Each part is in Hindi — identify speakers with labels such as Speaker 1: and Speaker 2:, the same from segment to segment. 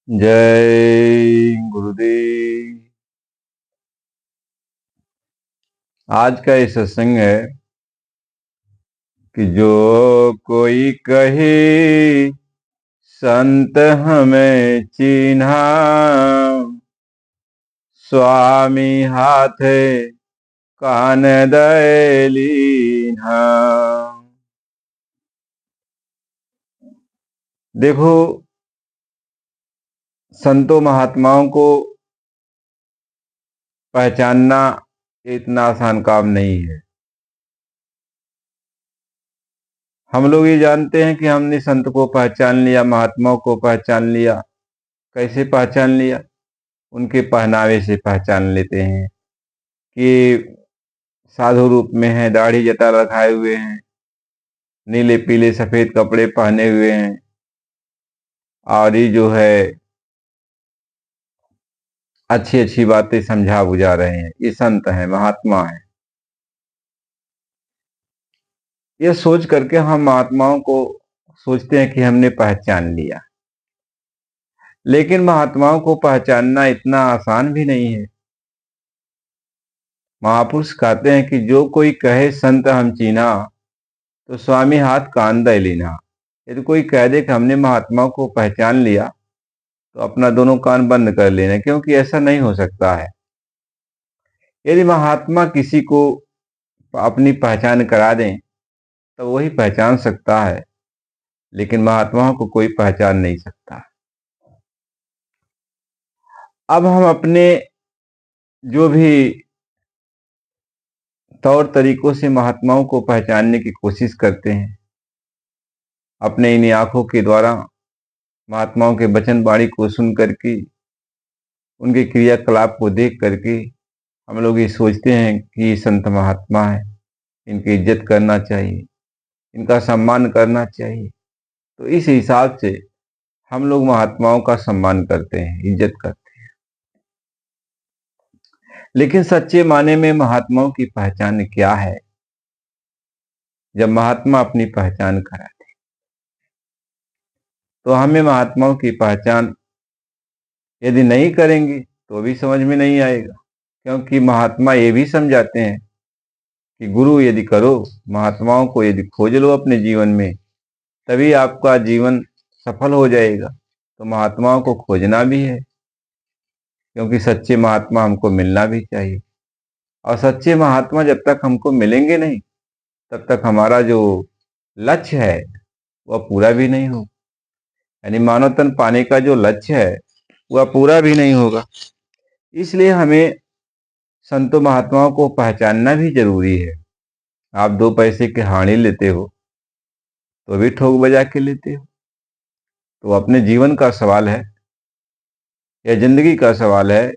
Speaker 1: जय गुरुदेव। आज का ये सत्संग है कि जो कोई कहे संत हमें चिन्हा, स्वामी हाथ कान दय लीन्हा। देखो, संतों महात्माओं को पहचानना इतना आसान काम नहीं है। हम लोग ये जानते हैं कि हमने संत को पहचान लिया, महात्माओं को पहचान लिया। कैसे पहचान लिया? उनके पहनावे से पहचान लेते हैं कि साधु रूप में है, दाढ़ी जटा रखाए हुए हैं, नीले पीले सफेद कपड़े पहने हुए हैं, और ये जो है अच्छी अच्छी बातें समझा बुझा रहे हैं, ये संत हैं, महात्मा हैं। ये सोच करके हम महात्माओं को सोचते हैं कि हमने पहचान लिया, लेकिन महात्माओं को पहचानना इतना आसान भी नहीं है। महापुरुष कहते हैं कि जो कोई कहे संत हम चीन्हा, तो स्वामी हाथ कान दय लीन्हा। यदि कोई कह दे कि हमने महात्माओं को पहचान लिया, तो अपना दोनों कान बंद कर लेना, क्योंकि ऐसा नहीं हो सकता है। यदि महात्मा किसी को अपनी पहचान करा दें तो वही पहचान सकता है, लेकिन महात्माओं को कोई पहचान नहीं सकता। अब हम अपने जो भी तौर तरीकों से महात्माओं को पहचानने की कोशिश करते हैं, अपने इन आंखों के द्वारा महात्माओं के वचन वाणी को सुन करके, उनके क्रियाकलाप को देख करके हम लोग ये सोचते हैं कि ये संत महात्मा है, इनकी इज्जत करना चाहिए, इनका सम्मान करना चाहिए। तो इस हिसाब से हम लोग महात्माओं का सम्मान करते हैं, इज्जत करते हैं। लेकिन सच्चे माने में महात्माओं की पहचान क्या है? जब महात्मा अपनी पहचान कराते, तो हमें महात्माओं की पहचान यदि नहीं करेंगे तो भी समझ में नहीं आएगा, क्योंकि महात्मा ये भी समझाते हैं कि गुरु यदि करो, महात्माओं को यदि खोज लो अपने जीवन में, तभी आपका जीवन सफल हो जाएगा। तो महात्माओं को खोजना भी है, क्योंकि सच्चे महात्मा हमको मिलना भी चाहिए। और सच्चे महात्मा जब तक हमको मिलेंगे नहीं, तब तक हमारा जो लक्ष्य है वह पूरा भी नहीं होगा। यानी मानव तन पाने का जो लक्ष्य है वह पूरा भी नहीं होगा। इसलिए हमें संतों महात्माओं को पहचानना भी जरूरी है। आप 2 पैसे के हानि लेते हो तो भी ठोक बजा के लेते हो। तो अपने जीवन का सवाल है या जिंदगी का सवाल है,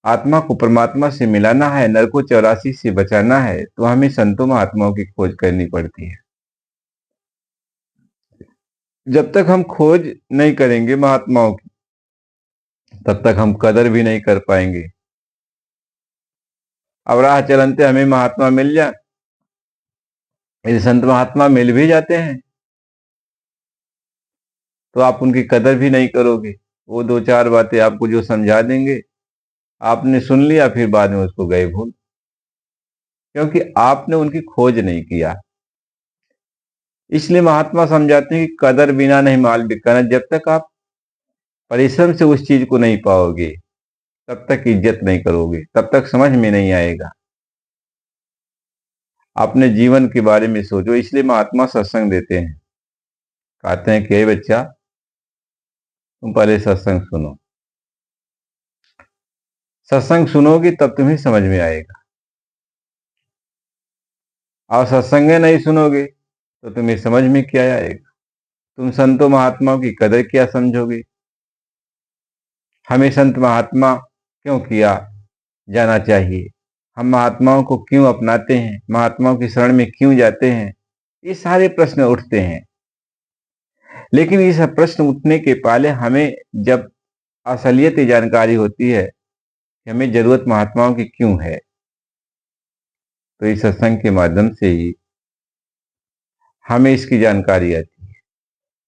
Speaker 1: आत्मा को परमात्मा से मिलाना है, नर को 84 से बचाना है, तो हमें संतों महात्माओं की खोज करनी पड़ती है। जब तक हम खोज नहीं करेंगे महात्माओं की, तब तक हम कदर भी नहीं कर पाएंगे। अब राह चलते हमें महात्मा मिल जाए, यदि संत महात्मा मिल भी जाते हैं तो आप उनकी कदर भी नहीं करोगे। वो 2-4 बातें आपको जो समझा देंगे, आपने सुन लिया, फिर बाद में उसको गए भूल, क्योंकि आपने उनकी खोज नहीं किया। इसलिए महात्मा समझाते हैं कि कदर बिना नहीं माल बिकाना। जब तक आप परिश्रम से उस चीज को नहीं पाओगे, तब तक इज्जत नहीं करोगे, तब तक समझ में नहीं आएगा। अपने जीवन के बारे में सोचो। इसलिए महात्मा सत्संग देते हैं, कहते हैं कि हे बच्चा, तुम पहले सत्संग सुनो। सत्संग सुनोगे तब तुम्हें समझ में आएगा, और सत्संग नहीं सुनोगे तो तुम्हें समझ में क्या आएगा? तुम संतों महात्माओं की कदर क्या समझोगे? हमें संत महात्मा क्यों किया जाना चाहिए? हम महात्माओं को क्यों अपनाते हैं? महात्माओं की शरण में क्यों जाते हैं? ये सारे प्रश्न उठते हैं। लेकिन ये सब प्रश्न उठने के पहले हमें जब असलियत की जानकारी होती है कि हमें जरूरत महात्माओं की क्यों है, तो इस सत्संग के माध्यम से ही हमें इसकी जानकारी आती है।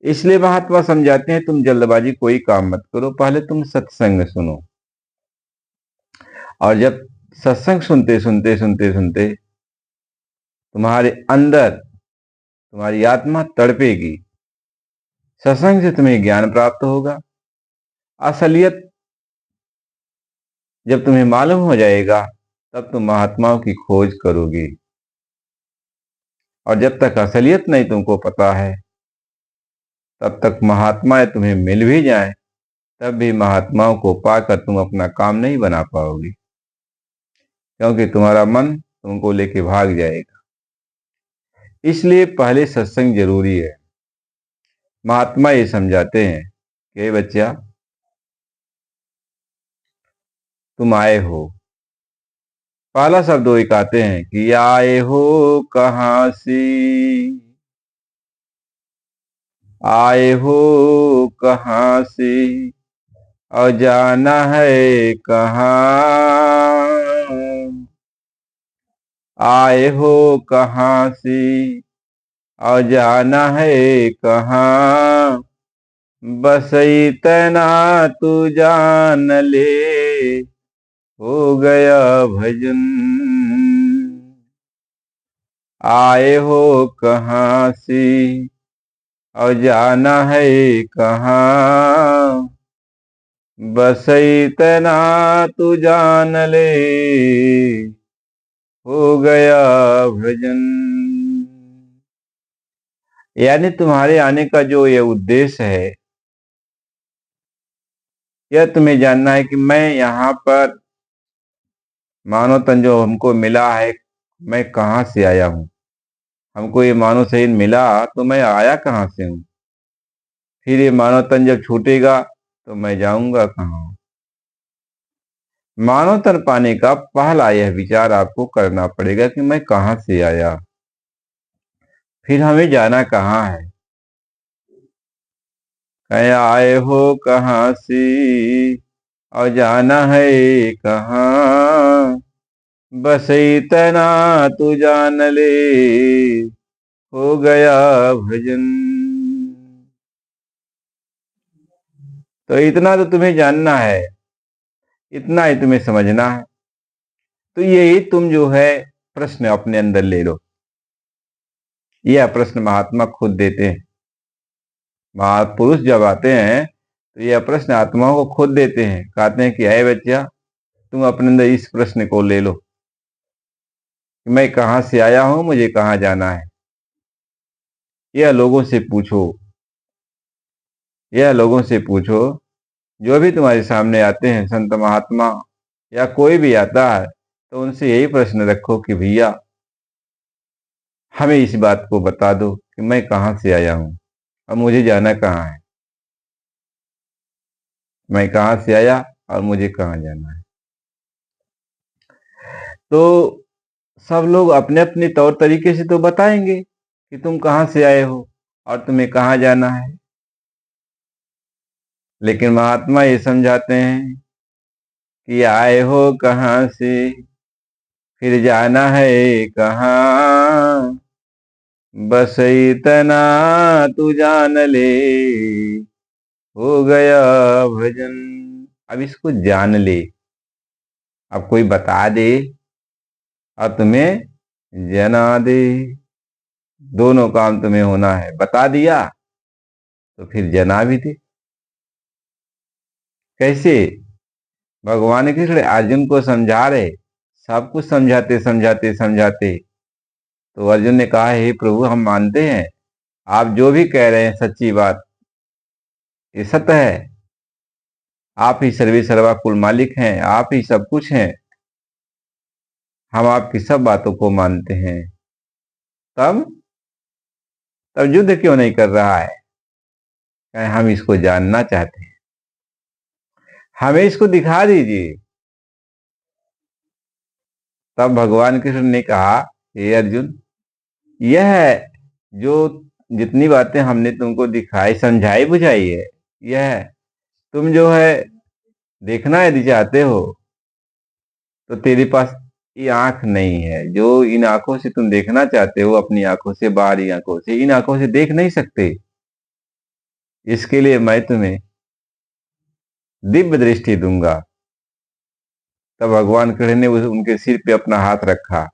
Speaker 1: इसलिए महात्मा समझाते हैं तुम जल्दबाजी कोई काम मत करो, पहले तुम सत्संग सुनो। और जब सत्संग सुनते सुनते सुनते सुनते तुम्हारे अंदर तुम्हारी आत्मा तड़पेगी, सत्संग से तुम्हें ज्ञान प्राप्त होगा। असलियत जब तुम्हें मालूम हो जाएगा तब तुम महात्माओं की खोज करोगे। और जब तक असलियत नहीं तुमको पता है, तब तक महात्मा तुम्हें मिल भी जाए तब भी महात्माओं को पाकर तुम अपना काम नहीं बना पाओगे, क्योंकि तुम्हारा मन तुमको लेके भाग जाएगा। इसलिए पहले सत्संग जरूरी है। महात्मा ये समझाते हैं कि बच्चा, तुम आए हो, पहला शब्द वो कहते हैं कि आए हो कहां से, आए हो कहां से और जाना है कहां, आए हो कहां से और जाना है कहां, बस इतना तू जान ले हो गया भजन। आए हो कहां से और जाना है कहां, बस इतना तू जान ले हो गया भजन। यानी तुम्हारे आने का जो ये उद्देश्य है, यह तुम्हें जानना है कि मैं यहाँ पर मानव तन जो हमको मिला है, मैं कहाँ से आया हूँ। हमको ये मानव शरीर मिला तो मैं आया कहाँ से हूँ, फिर ये मानव तन जब छूटेगा तो मैं जाऊंगा कहाँ। मानव तन पाने का पहला यह विचार आपको करना पड़ेगा कि मैं कहाँ से आया, फिर हमें जाना कहाँ है। कहीं आए हो कहाँ से और जाना है कहाँ, बस इतना तू जान ले हो गया भजन। तो इतना तो तुम्हें जानना है, इतना ही तुम्हें समझना है। तो यही तुम जो है प्रश्न अपने अंदर ले लो। यह प्रश्न महात्मा खुद देते हैं। महापुरुष जब आते हैं तो यह प्रश्न आत्माओं को खुद देते हैं, कहते हैं कि अय बच्चा, तुम अपने अंदर इस प्रश्न को ले लो कि मैं कहाँ से आया हूं, मुझे कहाँ जाना है। यह लोगों से पूछो, यह लोगों से पूछो, जो भी तुम्हारे सामने आते हैं, संत महात्मा या कोई भी आता है, तो उनसे यही प्रश्न रखो कि भैया हमें इस बात को बता दो कि मैं कहाँ से आया हूँ और मुझे जाना कहाँ है। मैं कहाँ से आया और मुझे कहाँ जाना है। तो सब लोग अपने अपने तौर तरीके से तो बताएंगे कि तुम कहाँ से आए हो और तुम्हें कहाँ जाना है, लेकिन महात्मा ये समझाते हैं कि आए हो कहाँ से, फिर जाना है कहाँ, बस इतना तू जान ले हो गया भजन। अब इसको जान ले। अब कोई बता दे और तुम्हें जना दे, दोनों काम तुम्हें होना है। बता दिया तो फिर जना भी दे। कैसे? भगवान कृष्ण अर्जुन को समझा रहे, सब कुछ समझाते समझाते समझाते तो अर्जुन ने कहा, हे प्रभु, हम मानते हैं आप जो भी कह रहे हैं सच्ची बात, ये सत्य है। आप ही सर्वे सर्वा कुल मालिक हैं, आप ही सब कुछ हैं, हम आपकी सब बातों को मानते हैं। तब तब युद्ध क्यों नहीं कर रहा है? कहें हम इसको जानना चाहते हैं, हमें इसको दिखा दीजिए। तब भगवान कृष्ण ने कहा, हे अर्जुन, यह है जो जितनी बातें हमने तुमको दिखाई समझाई बुझाई है, यह है। तुम जो है देखना यदि चाहते हो तो तेरे पास ये आंख नहीं है, जो इन आंखों से तुम देखना चाहते हो, अपनी आंखों से, बाहरी आंखों से, इन आंखों से देख नहीं सकते। इसके लिए मैं तुम्हें दिव्य दृष्टि दूंगा। तब भगवान कृष्ण ने उनके सिर पे अपना हाथ रखा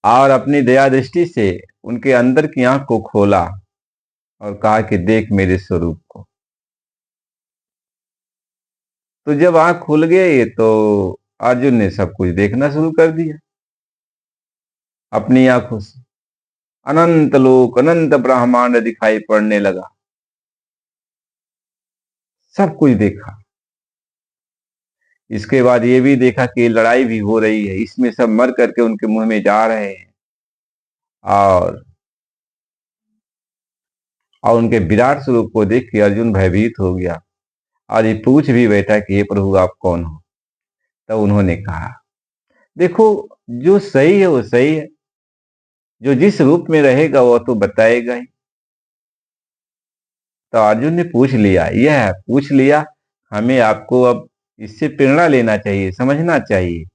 Speaker 1: और अपनी दया दृष्टि से उनके अंदर की आंख को खोला और कहा कि देख मेरे स्वरूप को। तो जब आंख खुल गई तो अर्जुन ने सब कुछ देखना शुरू कर दिया अपनी आंखों से। अनंत लोक अनंत ब्रह्मांड दिखाई पड़ने लगा, सब कुछ देखा। इसके बाद ये भी देखा कि लड़ाई भी हो रही है, इसमें सब मर करके उनके मुंह में जा रहे हैं और उनके विराट स्वरूप को देख के अर्जुन भयभीत हो गया और ये पूछ भी बैठा कि हे प्रभु आप कौन हो। तब उन्होंने कहा देखो जो सही है वो सही है, जो जिस रूप में रहेगा वो तो बताएगा ही। तो अर्जुन ने पूछ लिया, यह पूछ लिया, हमें आपको अब इससे प्रेरणा लेना चाहिए, समझना चाहिए।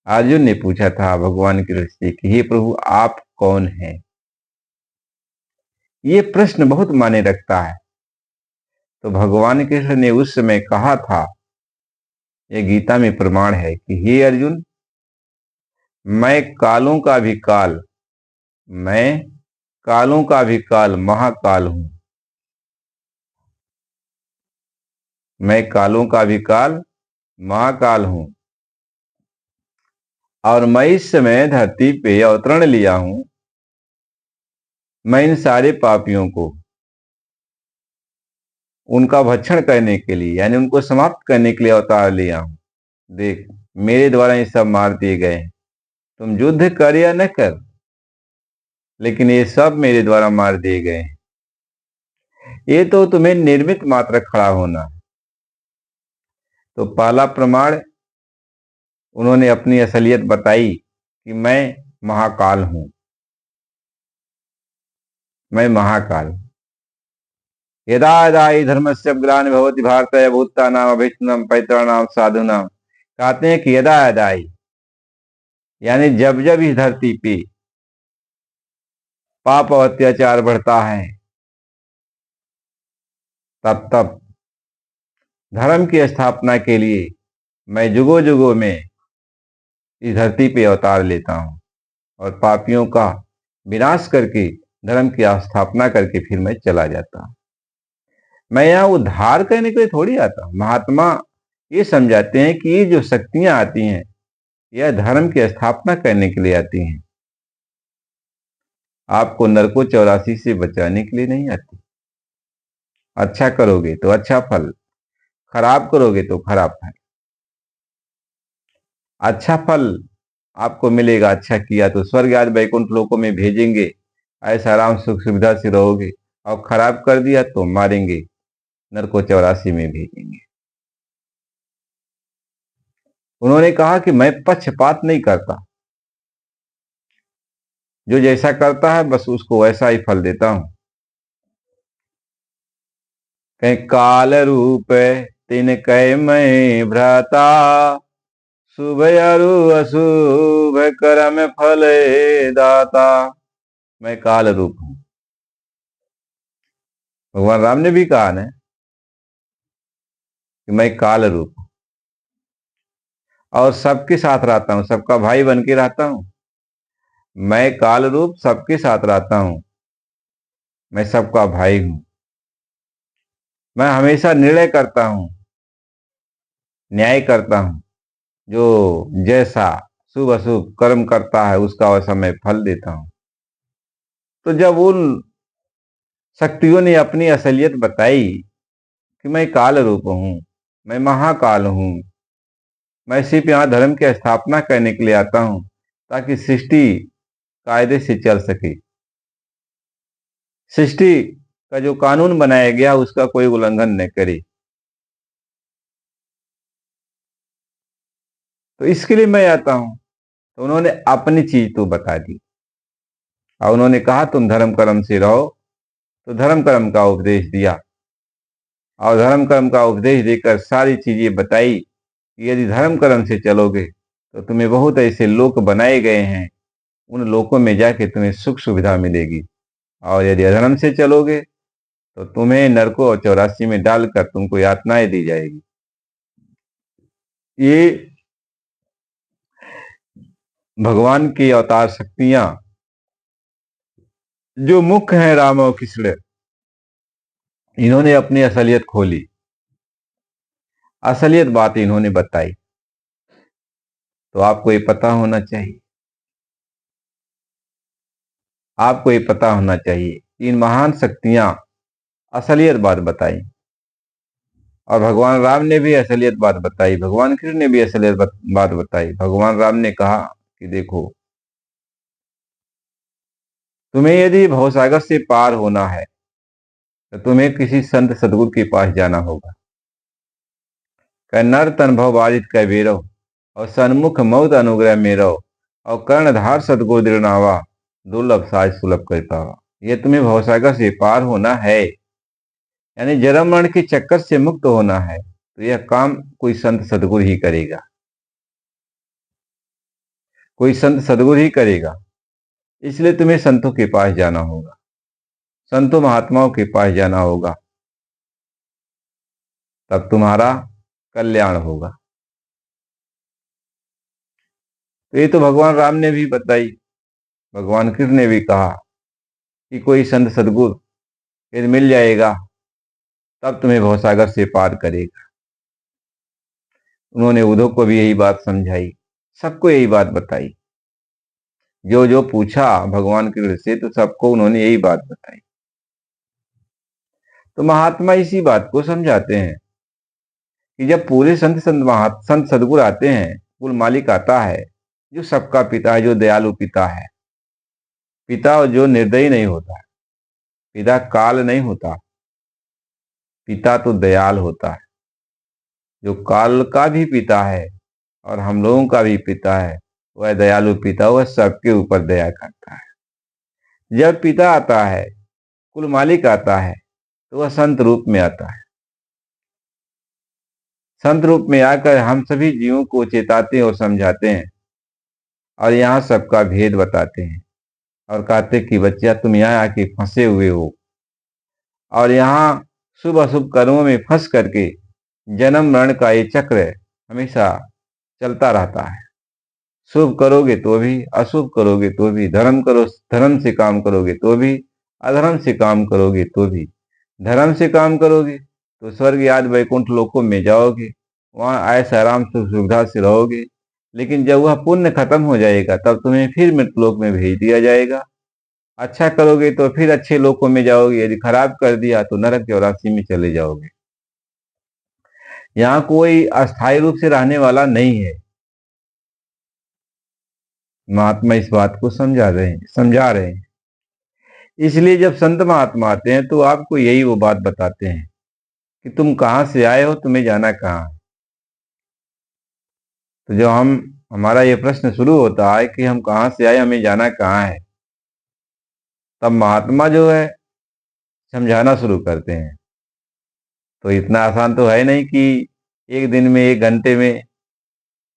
Speaker 1: अर्जुन ने पूछा था भगवान कृष्ण से कि हे प्रभु आप कौन हैं। ये प्रश्न बहुत मायने रखता है। तो भगवान कृष्ण ने उस समय कहा था, यह गीता में प्रमाण है कि हे अर्जुन मैं कालों का भी काल, मैं कालों का भी काल महाकाल हूं। मैं कालों का भी काल महाकाल हूं और मैं इस समय धरती पे अवतरण लिया हूं। मैं इन सारे पापियों को उनका भक्षण करने के लिए यानी उनको समाप्त करने के लिए अवतार लिया हूं। देख मेरे द्वारा ये सब मार दिए गए। तुम युद्ध कर या न कर, लेकिन ये सब मेरे द्वारा मार दिए गए। ये तो तुम्हें निर्मित मात्र खड़ा होना है। तो पहला प्रमाण उन्होंने अपनी असलियत बताई कि मैं महाकाल हूं, मैं महाकाल। यदा यदा हि धर्मस्य ग्लानिर्भवति भारत भूतानाम अभीष्टम पैतॄणाम साधूनाम। कहते हैं कि यदा यदा ही यानी जब जब इस धरती पे पाप और अत्याचार बढ़ता है तब तब धर्म की स्थापना के लिए मैं जुगों जुगों में इस धरती पे अवतार लेता हूं और पापियों का विनाश करके धर्म की स्थापना करके फिर मैं चला जाता हूं। मैं यहाँ उद्धार करने के लिए थोड़ी आता हूं। महात्मा ये समझाते हैं कि ये जो शक्तियां आती हैं यह धर्म की स्थापना करने के लिए आती हैं, आपको नरको 84 से बचाने के लिए नहीं आती। अच्छा करोगे तो अच्छा फल, खराब करोगे तो खराब फल। अच्छा फल आपको मिलेगा, अच्छा किया तो स्वर्ग आदि वैकुंठ लोकों में भेजेंगे, ऐसा आराम सुख सुविधा से रहोगे। और खराब कर दिया तो मारेंगे, नरको 84 में भेजेंगे। उन्होंने कहा कि मैं पक्षपात नहीं करता, जो जैसा करता है बस उसको वैसा ही फल देता हूं। कहीं काल रूप तीन कह मैं भ्राता, शुभ अरु अशुभ कर्म फल दाता। मैं काल रूप हूं। भगवान राम ने भी कहा ना कि मैं काल रूप हूं और सबके साथ रहता हूं, सबका भाई बन के रहता हूं। मैं काल रूप सबके साथ रहता हूं, मैं सबका भाई हूं। मैं हमेशा निर्णय करता हूं, न्याय करता हूं। जो जैसा शुभ अशुभ कर्म करता है उसका वैसा मैं फल देता हूं। तो जब उन शक्तियों ने अपनी असलियत बताई कि मैं काल रूप हूं, मैं महाकाल हूं, मैं सिर्फ यहां धर्म की स्थापना करने के लिए आता हूं ताकि सृष्टि कायदे से चल सके। सृष्टि का जो कानून बनाया गया उसका कोई उल्लंघन न करे। तो इसके लिए मैं आता हूं। तो उन्होंने अपनी चीज तो बता दी और उन्होंने कहा तुम धर्म कर्म से रहो। तो धर्म कर्म का उपदेश दिया और धर्म कर्म का उपदेश देकर सारी चीजें बताई कि यदि धर्म कर्म से चलोगे तो तुम्हें बहुत ऐसे लोक बनाए गए हैं, उन लोकों में जाके तुम्हें सुख सुविधा मिलेगी। और यदि अधर्म से चलोगे तो तुम्हें नरकों और 84 में डालकर तुमको यातनाएं दी जाएगी। ये भगवान की अवतार शक्तियां जो मुख्य हैं राम और कृष्ण, इन्होंने अपनी असलियत खोली, असलियत बात इन्होंने बताई। तो आपको ये पता होना चाहिए, आपको ये पता होना चाहिए, इन महान शक्तियां असलियत बात बताई, और भगवान राम ने भी असलियत बात बताई, भगवान कृष्ण ने भी असलियत बात बताई। भगवान राम ने कहा कि देखो, तुम्हें यदि भवसागर से पार होना है तो तुम्हें किसी संत सदगुरु के पास जाना होगा। कह नर तन भव बाधित कह बेरो, और सन्मुख मौत अनुग्रह मेरो, और कर्णधार सदगुरु दृढ़नावा, दुर्लभ साज सुलभ कर पावा। यह तुम्हें भवसागर से पार होना है, यानी जन्म मरण के चक्कर से मुक्त होना है, तो यह काम कोई संत सदगुरु ही करेगा, कोई संत सदगुरु ही करेगा। इसलिए तुम्हें संतों के पास जाना होगा, संतों महात्माओं के पास जाना होगा, तब तुम्हारा कल्याण होगा। तो ये तो भगवान राम ने भी बताई, भगवान कृष्ण ने भी कहा कि कोई संत सदगुरु यदि मिल जाएगा तब तुम्हें भवसागर से पार करेगा। उन्होंने उद्धव को भी यही बात समझाई, सबको यही बात बताई। जो जो पूछा भगवान कृष्ण से तो सबको उन्होंने यही बात बताई। तो महात्मा इसी बात को समझाते हैं कि जब पूरे संत सदगुरु आते हैं, कुल मालिक आता है, जो सबका पिता है, जो दयालु पिता है, पिता जो निर्दयी नहीं होता, पिता काल नहीं होता, पिता तो दयाल होता है। जो काल का भी पिता है और हम लोगों का भी पिता है, वह दयालु पिता, वह सबके ऊपर दया करता है। जब पिता आता है, कुल मालिक आता है, तो वह संत रूप में आता है। संत रूप में आकर हम सभी जीवों को चेताते और समझाते हैं, और यहाँ सबका भेद बताते हैं, और कहते कि बच्चा तुम यहाँ आके फंसे हुए हो, और यहाँ शुभ अशुभ कर्मों में फंस करके जन्म मरण का ये चक्र हमेशा चलता रहता है। शुभ करोगे तो भी, अशुभ करोगे तो भी, धर्म करो, धर्म से काम करोगे तो भी, अधर्म से काम करोगे तो भी। धर्म से काम करोगे तो स्वर्ग आदि वैकुंठ लोकों में जाओगे, वहां ऐसा आराम से सुविधा से रहोगे। लेकिन जब वह पुण्य खत्म हो जाएगा तब तुम्हें फिर मृतलोक में भेज दिया जाएगा। अच्छा करोगे तो फिर अच्छे लोकों में जाओगे, यदि खराब कर दिया तो नरक 84 में चले जाओगे। यहाँ कोई अस्थायी रूप से रहने वाला नहीं है। महात्मा इस बात को समझा रहे हैं। इसलिए जब संत महात्मा आते हैं तो आपको यही वो बात बताते हैं कि तुम कहाँ से आए हो, तुम्हें जाना कहाँ है। तो जब हमारा ये प्रश्न शुरू होता है कि हम कहाँ से आए, हमें जाना कहाँ है, तब महात्मा जो है समझाना शुरू करते हैं। तो इतना आसान तो है नहीं कि एक दिन में, एक घंटे में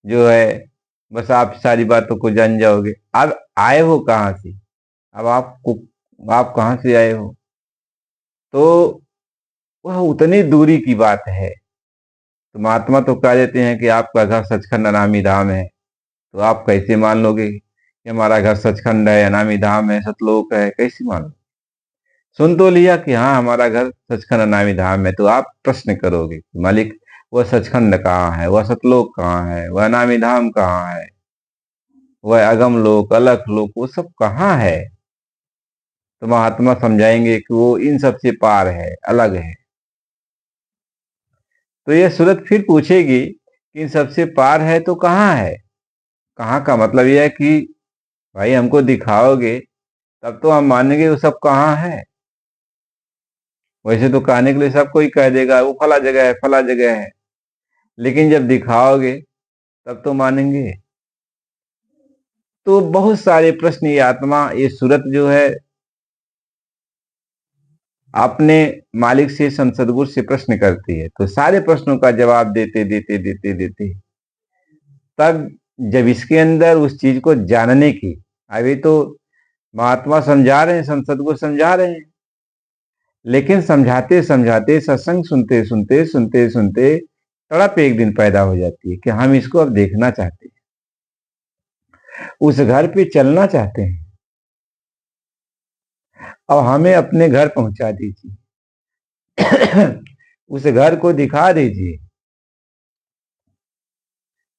Speaker 1: जो है बस आप सारी बातों को जान जाओगे। अब आए हो कहाँ से, अब आप कहाँ से आए हो, तो वह उतनी दूरी की बात है। तो महात्मा तो कह देते हैं कि आपका घर सचखंड अनामी धाम है। तो आप कैसे मान लोगे कि हमारा घर सचखंड है, अनामी धाम है, सतलोक है, कैसे मान लो। सुन तो लिया कि हाँ हमारा घर सचखंड अनामी धाम है, तो आप प्रश्न करोगे मालिक वह सचखंड कहाँ है, वह सतलोक कहाँ है, वह अनामी धाम कहाँ है, वह अगम लोक, अलख लोक, वो सब कहाँ है। तो महात्मा समझाएंगे कि वो इन सब से पार है, अलग है। तो यह सूरत फिर पूछेगी कि इन सबसे पार है तो कहाँ है। कहाँ का मतलब यह है कि भाई हमको दिखाओगे तब तो हम मानेंगे वो सब कहाँ है। वैसे तो कहने के लिए सब कोई कह देगा वो फला जगह है, फला जगह है, लेकिन जब दिखाओगे तब तो मानेंगे। तो बहुत सारे प्रश्न ये आत्मा, ये सूरत जो है अपने मालिक से, संत सदगुरु से प्रश्न करती है। तो सारे प्रश्नों का जवाब देते देते देते देते तब जब इसके अंदर उस चीज को जानने की, अभी तो महात्मा समझा रहे हैं, संत सदगुरु समझा रहे हैं, लेकिन समझाते समझाते, सत्संग सुनते सुनते सुनते सुनते तड़प एक दिन पैदा हो जाती है कि हम इसको अब देखना चाहते हैं, उस घर पे चलना चाहते हैं, और हमें अपने घर पहुंचा दीजिए। उस घर को दिखा दीजिए,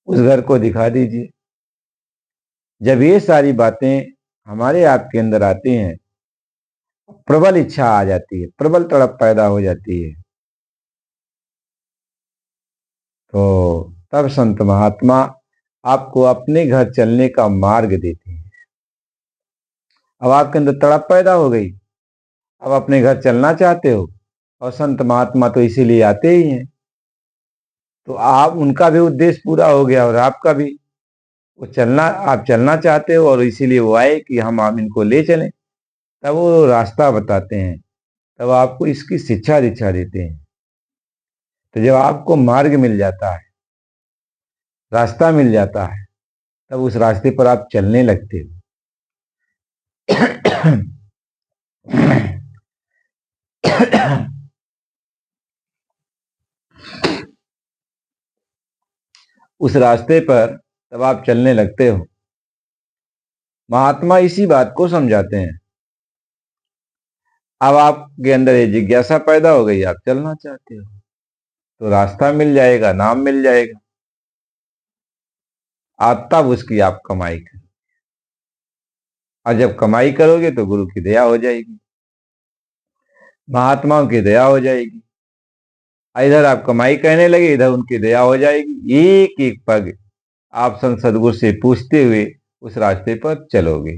Speaker 1: उस घर को दिखा दीजिए। जब ये सारी बातें हमारे आपके अंदर आती हैं, प्रबल इच्छा आ जाती है, प्रबल तड़प पैदा हो जाती है, तो तब संत महात्मा आपको अपने घर चलने का मार्ग देते हैं। अब आपके अंदर तड़प पैदा हो गई, अब अपने घर चलना चाहते हो, और संत महात्मा तो इसीलिए आते ही हैं, तो आप उनका भी उद्देश्य पूरा हो गया और आपका भी। वो चलना, आप चलना चाहते हो और इसीलिए वो आए कि हम इनको ले चलें, तब वो रास्ता बताते हैं, तब आपको इसकी शिक्षा दीक्षा देते हैं। तो जब आपको मार्ग मिल जाता है, रास्ता मिल जाता है, तब उस रास्ते पर आप चलने लगते हो। उस रास्ते पर तब आप चलने लगते हो। महात्मा इसी बात को समझाते हैं। अब आपके अंदर ये जिज्ञासा पैदा हो गई, आप चलना चाहते हो, तो रास्ता मिल जाएगा, नाम मिल जाएगा, आप तब उसकी आप कमाई करो। और जब कमाई करोगे तो गुरु की दया हो जाएगी, महात्माओं की दया हो जाएगी। इधर आप कमाई करने लगे, इधर उनकी दया हो जाएगी। एक एक पग आप संत सदगुरु से पूछते हुए उस रास्ते पर चलोगे,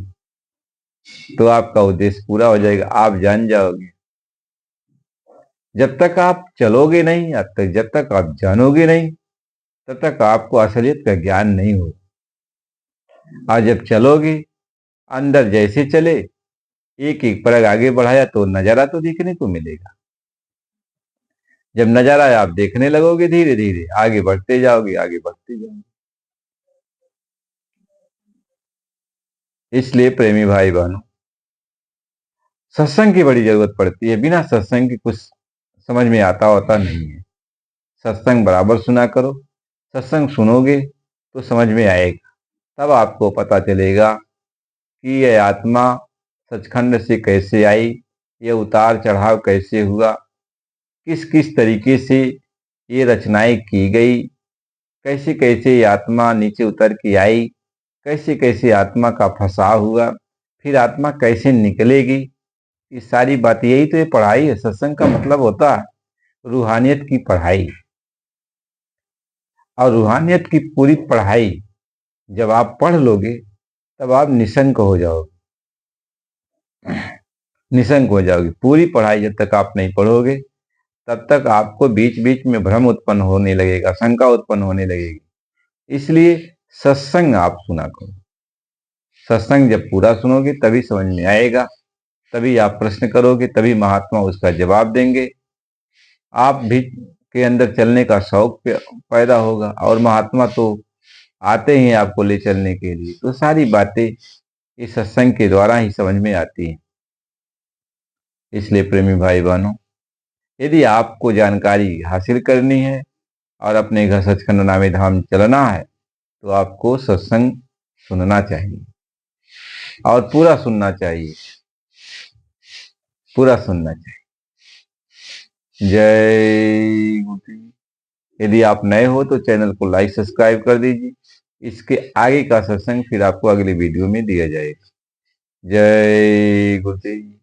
Speaker 1: तो आपका उद्देश्य पूरा हो जाएगा, आप जान जाओगे। जब तक आप चलोगे नहीं, जब तक आप जानोगे नहीं, तब तक आपको असलियत का ज्ञान नहीं होगा। और जब चलोगे, अंदर जैसे चले, एक एक परग आगे बढ़ाया, तो नजारा तो दिखने को मिलेगा। जब नजारा आप देखने लगोगे, धीरे धीरे आगे बढ़ते जाओगे, आगे बढ़ते जाओगे। इसलिए प्रेमी भाई बहनों, सत्संग की बड़ी जरूरत पड़ती है। बिना सत्संग के कुछ समझ में आता होता नहीं है। सत्संग बराबर सुना करो, सत्संग सुनोगे तो समझ में आएगा, तब आपको पता चलेगा कि यह आत्मा सचखंड से कैसे आई, यह उतार चढ़ाव कैसे हुआ, किस किस तरीके से ये रचनाएं की गई, कैसे कैसे ये आत्मा नीचे उतर के आई, कैसे कैसे आत्मा का फंसाव हुआ, फिर आत्मा कैसे निकलेगी। ये सारी बात, यही तो ये पढ़ाई है। सत्संग का मतलब होता है रूहानियत की पढ़ाई। और रूहानियत की पूरी पढ़ाई जब आप पढ़ लोगे, तब आप निशंक हो जाओगे, निशंक हो जाओगे। पूरी पढ़ाई जब तक आप नहीं पढ़ोगे, तब तक आपको बीच बीच में भ्रम उत्पन्न होने लगेगा, शंका उत्पन्न होने लगेगी। इसलिए सत्संग आप सुना करो। सत्संग जब पूरा सुनोगे तभी समझ में आएगा, तभी आप प्रश्न करोगे, तभी महात्मा उसका जवाब देंगे। आप भी के अंदर चलने का शौक पैदा होगा, और महात्मा तो आते हैं आपको ले चलने के लिए। तो सारी बातें इस सत्संग के द्वारा ही समझ में आती हैं। इसलिए प्रेमी भाई बहनों, यदि आपको जानकारी हासिल करनी है और अपने घर सचखंड नामे धाम चलना है, तो आपको सत्संग सुनना चाहिए, और पूरा सुनना चाहिए, पूरा सुनना चाहिए। जय गुरु। यदि आप नए हो तो चैनल को लाइक सब्सक्राइब कर दीजिए। इसके आगे का सत्संग फिर आपको अगली वीडियो में दिया जाएगा। जय गुरुदेव।